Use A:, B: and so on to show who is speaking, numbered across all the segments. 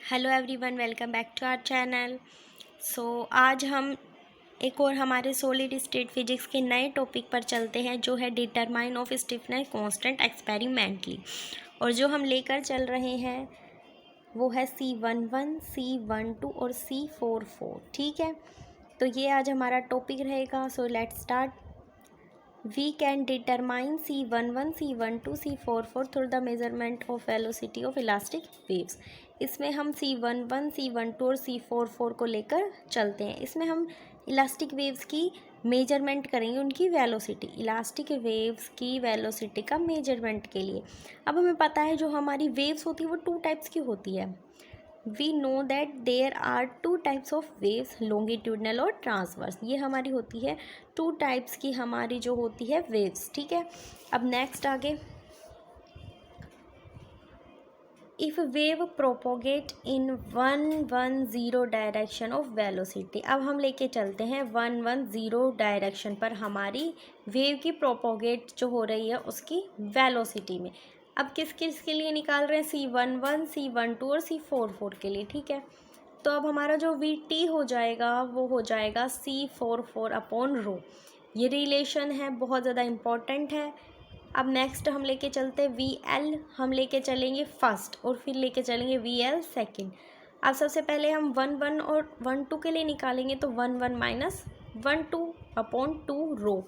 A: Hello everyone, welcome back to our channel. आज हम एक और हमारे सॉलिड स्टेट फिजिक्स के नए टॉपिक पर चलते हैं, जो है determine of stiffness constant experimentally. और जो हम लेकर चल रहे हैं वो है C11, C12 और C44। ठीक है, तो ये आज हमारा टॉपिक रहेगा। So let's start. We can determine C11, C12, C44 through the measurement of velocity of elastic waves। इसमें हम C11, C12 और C44 को लेकर चलते हैं। इसमें हम इलास्टिक वेव्स की मेजरमेंट करेंगे, उनकी वेलोसिटी, इलास्टिक वेव्स की वेलोसिटी का मेजरमेंट के लिए। अब हमें पता है जो हमारी वेव्स होती है वो टू टाइप्स की होती है। We know that there are two types of waves, longitudinal और ट्रांसवर्स। ये हमारी होती है टू टाइप्स की हमारी जो होती है वेव्स। ठीक है, अब नेक्स्ट आगे, if wave propagate in 110 direction of velocity. अब हम लेके चलते हैं 110 डायरेक्शन पर हमारी वेव की प्रोपोगेट जो हो रही है उसकी वेलोसिटी में। अब किस किस के लिए निकाल रहे हैं? C11, C12 और C44 के लिए। ठीक है, तो अब हमारा जो VT हो जाएगा वो हो जाएगा C44/ρ। ये रिलेशन है, बहुत ज़्यादा इम्पॉर्टेंट है। अब नेक्स्ट हम लेके चलते हैं VL, हम लेके चलेंगे फर्स्ट और फिर लेके चलेंगे VL सेकंड। अब सबसे पहले हम 1 और 1 2 के लिए निकालेंगे, तो 1 माइनस 1 2/2ρ।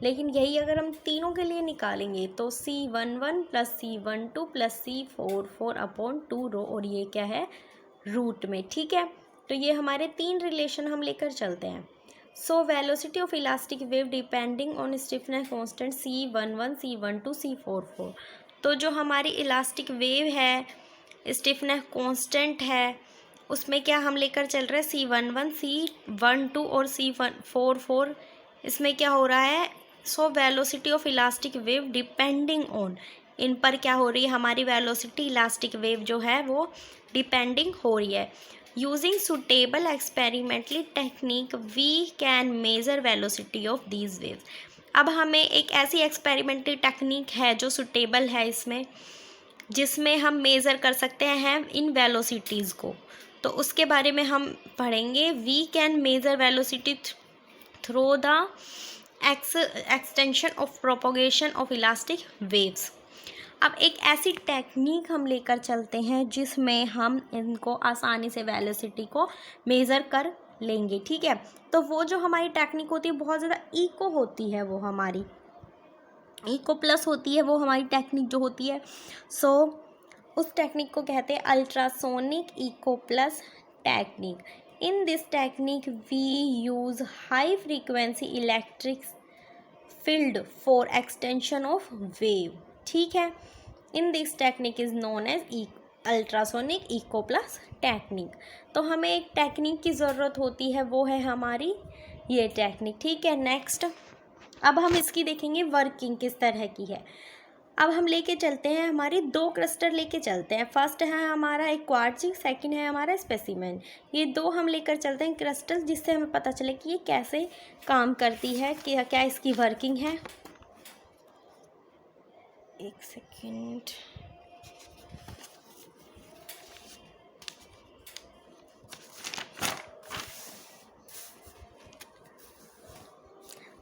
A: लेकिन यही अगर हम तीनों के लिए निकालेंगे तो C11 plus C12 plus C44/2ρ, और ये क्या है? रूट में। ठीक है, तो ये हमारे तीन रिलेशन हम लेकर चलते हैं। सो velocity of elastic wave depending on stiffness constant C11, C12, C44। तो जो हमारी इलास्टिक वेव है, स्टिफनेस कांस्टेंट है, उसमें क्या हम लेकर चल रहे हैं? C11, C12 और C44। इसमें क्या हो रहा है? So velocity of elastic wave depending on, इन पर क्या हो रही है? हमारी वेलोसिटी इलास्टिक वेव जो है वो डिपेंडिंग हो रही है। Using suitable experimentally technique we can measure velocity of these waves. अब हमें एक ऐसी एक्सपेरिमेंटली टेक्निक है जो सुटेबल है इसमें, जिसमें हम मेज़र कर सकते हैं इन वेलोसिटीज़ को। तो उसके बारे में हम पढ़ेंगे। We can measure velocity through the extension of propagation of elastic waves. अब एक ऐसी टेक्निक हम लेकर चलते हैं जिसमें हम इनको आसानी से वेलोसिटी को मेज़र कर लेंगे। ठीक है, तो वो जो हमारी टेक्निक होती है बहुत ज़्यादा इको होती है, वो हमारी इको प्लस होती है, वो हमारी टेक्निक जो होती है। सो उस टेक्निक को कहते हैं ultrasonic echo plus technique. In this technique we use high frequency electric field for extension of wave. ठीक है, in this technique is known as ultrasonic echo plus technique. तो हमें एक टेक्निक की ज़रूरत होती है, वो है हमारी ये टेक्निक। ठीक है, नेक्स्ट अब हम इसकी देखेंगे वर्किंग किस तरह की है। अब हम लेके चलते हैं, हमारी दो क्लस्टर लेके चलते हैं। फर्स्ट है हमारा एक क्वार्ट्ज, सेकंड है हमारा स्पेसिमेन। ये दो हम लेकर चलते हैं क्रिस्टल, जिससे हमें पता चले कि ये कैसे काम करती है, कि क्या इसकी वर्किंग है। एक सेकंड,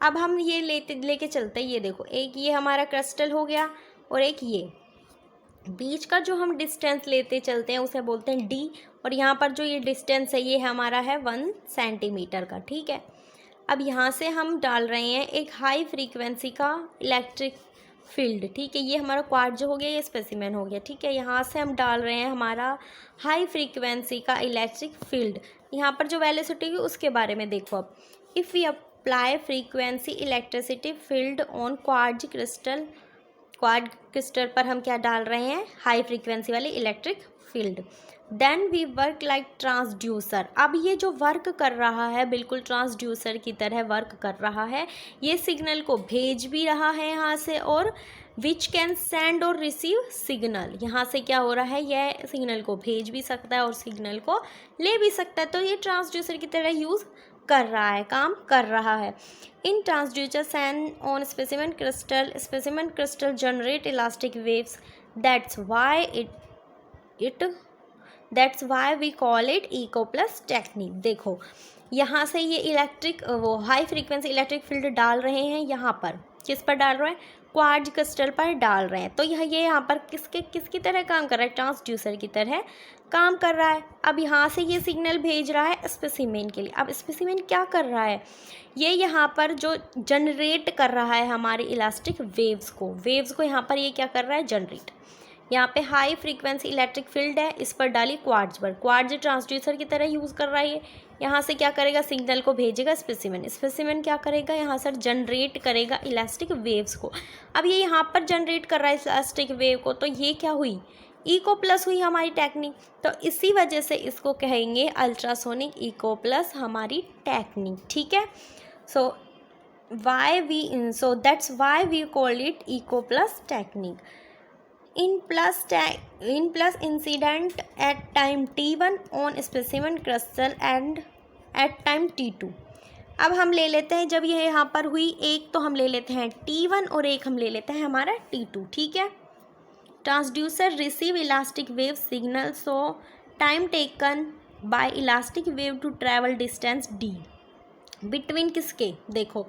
A: अब हम ये लेके चलते हैं। ये देखो, एक ये हमारा क्रिस्टल हो गया और एक ये बीच का जो हम डिस्टेंस लेते चलते हैं उसे बोलते हैं D। और यहाँ पर जो ये डिस्टेंस है ये हमारा है 1 सेंटीमीटर का। ठीक है, अब यहाँ से हम डाल रहे हैं एक हाई फ्रीक्वेंसी का इलेक्ट्रिक फील्ड। ठीक है, ये हमारा क्वार्ट्ज हो गया, ये स्पेसिमेन हो गया। ठीक है, यहाँ से हम डाल रहे हैं हमारा हाई फ्रीक्वेंसी का इलेक्ट्रिक फील्ड। यहाँ पर जो वेलोसिटी है उसके बारे में देखो। अब if we apply frequency electricity field on quartz crystal पर हम क्या डाल रहे हैं? हाई फ्रीक्वेंसी वाली electric field. Then we work like transducer. अब ये जो वर्क कर रहा है बिल्कुल ट्रांसड्यूसर की तरह वर्क कर रहा है। ये सिग्नल को भेज भी रहा है यहाँ से, और विच कैन सेंड और रिसीव सिग्नल। यहाँ से क्या हो रहा है? यह सिग्नल को भेज भी सकता है और सिग्नल को ले भी सकता है। तो ये ट्रांसड्यूसर की तरह यूज़ कर रहा है, काम कर रहा है। In transducer send on specimen crystal generate elastic waves. That's why it that's why we call it echo plus technique. देखो यहाँ से ये इलेक्ट्रिक वो हाई फ्रीक्वेंसी इलेक्ट्रिक फील्ड डाल रहे हैं, यहाँ पर किस पर डाल रहे हैं, क्वार्ट्ज क्रिस्टल पर डाल रहे हैं। तो ये यहाँ पर किसकी तरह काम कर रहा है, ट्रांसड्यूसर की तरह काम कर रहा है। अब यहाँ से ये सिग्नल भेज रहा है स्पेसिमेन के लिए। अब स्पेसिमेन क्या कर रहा है, ये यहाँ पर जो जनरेट कर रहा है हमारे इलास्टिक वेव्स को यहाँ पर ये क्या कर रहा है, जनरेट। यहाँ पे हाई फ्रीक्वेंसी इलेक्ट्रिक फील्ड है, इस पर डाली क्वार्ट्ज पर, क्वार्ट्ज ट्रांसड्यूसर की तरह यूज़ कर रहा है ये। यहाँ से क्या करेगा, सिग्नल को भेजेगा स्पेसिमेन क्या करेगा, यहाँ से जनरेट करेगा इलास्टिक वेव्स को। अब ये यहाँ पर जनरेट कर रहा है इलास्टिक वेव को, तो ये क्या हुई, इको प्लस हुई हमारी टेक्निक। तो इसी वजह से इसको कहेंगे अल्ट्रासोनिक इको प्लस हमारी टेक्निक, ठीक है। So that's why we call it echo plus technique. in plus incident at time t1 on specimen crystal and at time t2। अब हम ले लेते हैं, जब ये यहाँ पर हुई एक तो हम ले लेते हैं t1 और एक हम ले लेते हैं हमारा t2, ठीक है। Transducer receive elastic wave signal, so time taken by elastic wave to travel distance d between किसके, देखो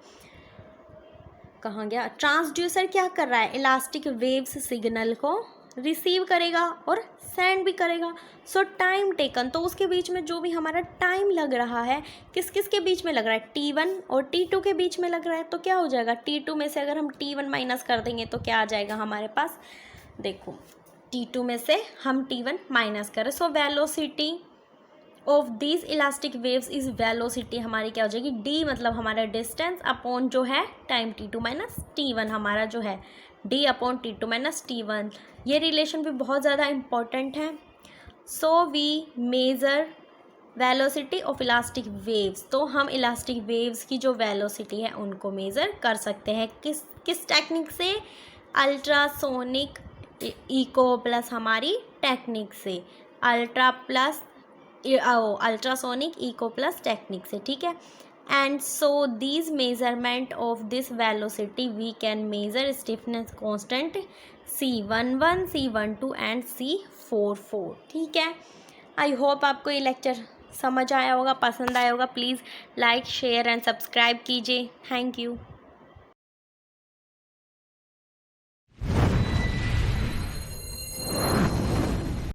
A: कहाँ गया, ट्रांसड्यूसर क्या कर रहा है, इलास्टिक वेव्स सिग्नल को रिसीव करेगा और सेंड भी करेगा। सो टाइम टेकन, तो उसके बीच में जो भी हमारा टाइम लग रहा है, किस किस के बीच में लग रहा है, t1 और t2 के बीच में लग रहा है। तो क्या हो जाएगा, t2 में से अगर हम t1 माइनस कर देंगे तो क्या आ जाएगा हमारे पास, देखो t2 में से हम t1 माइनस करें, सो velocity of this elastic waves is velocity हमारी क्या हो जाएगी, d मतलब हमारा डिस्टेंस अपॉन जो है टाइम t2 माइनस t1 हमारा जो है d upon t2 minus t1। ये रिलेशन भी बहुत ज़्यादा इम्पॉर्टेंट है। So we measure velocity of elastic waves, तो हम इलास्टिक वेव्स की जो वेलोसिटी है उनको मेज़र कर सकते हैं किस टेक्निक से, अल्ट्रासोनिक इको प्लस हमारी टेक्निक से, अल्ट्रासोनिक इको प्लस टेक्निक से, ठीक है। And so these measurement of this velocity we can measure stiffness constant C11, C12 and C44, ठीक है। आई होप आपको ये लेक्चर समझ आया होगा, पसंद आया होगा। Please like share and subscribe कीजिए। Thank you.